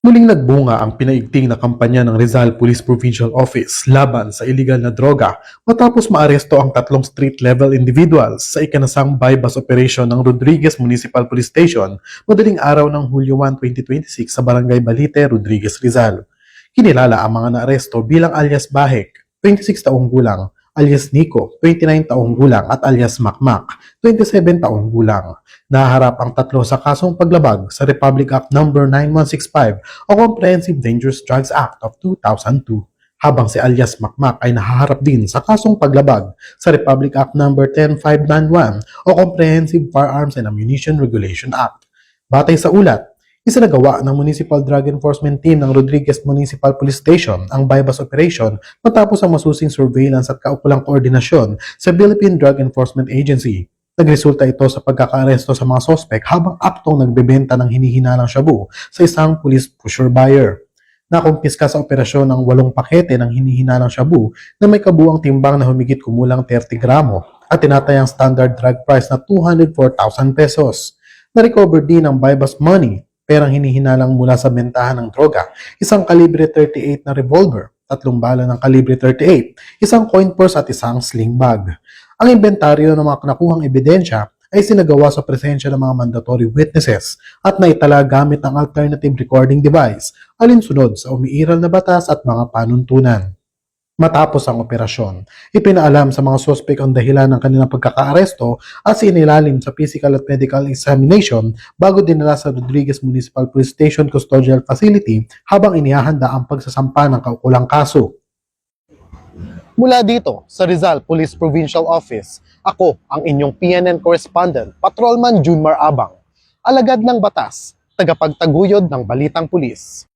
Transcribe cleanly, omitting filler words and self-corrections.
Muling nagbunga ang pinaigting na kampanya ng Rizal Police Provincial Office laban sa iligal na droga matapos maaresto ang tatlong street-level individuals sa ikanasang bypass operation ng Rodriguez Municipal Police Station madaling araw ng Hulyo 1, 2026 sa Barangay Balite, Rodriguez, Rizal. Kinilala ang mga naaresto bilang alias Bahek, 26 taong gulang, alias Nico, 29 taong gulang at alias Makmak, 27 taong gulang. Naharap ang tatlo sa kasong paglabag sa Republic Act No. 9165 o Comprehensive Dangerous Drugs Act of 2002, habang si alias Makmak ay nahaharap din sa kasong paglabag sa Republic Act No. 10591 o Comprehensive Firearms and Ammunition Regulation Act. Batay sa ulat, isinagawa ng Municipal Drug Enforcement Team ng Rodriguez Municipal Police Station ang bypass operation matapos ang masusing surveillance at kaukulang koordinasyon sa Philippine Drug Enforcement Agency. Nagresulta ito sa pagkakaaresto sa mga sospek habang aktong nagbebenta ng hinihinalang shabu sa isang police pusher buyer. Nakumpiska sa operasyon ng 8 pakete ng hinihinalang shabu na may kabuang timbang na humigit kumulang 30 gramo at tinatayang standard drug price na 204,000 pesos. Na-recover din ang bypass money, perang hinihinalang mula sa bentahan ng droga, isang kalibre 38 na revolver, 3 bala ng kalibre 38, isang coin purse at isang sling bag. Ang inventaryo ng mga nakuhang ebidensya ay sinagawa sa presensya ng mga mandatory witnesses at naitala gamit ang alternative recording device alinsunod sa umiiral na batas at mga panuntunan. Matapos ang operasyon, ipinaalam sa mga sospek ang dahilan ng kanilang pagkakaaresto at sinilalim sa physical at medical examination bago dinala sa Rodriguez Municipal Police Station Custodial Facility habang inihahanda ang pagsasampa ng kaukulang kaso. Mula dito sa Rizal Police Provincial Office, ako ang inyong PNN correspondent, Patrolman Junmar Abang, alagad ng batas, tagapagtaguyod ng balitang pulis.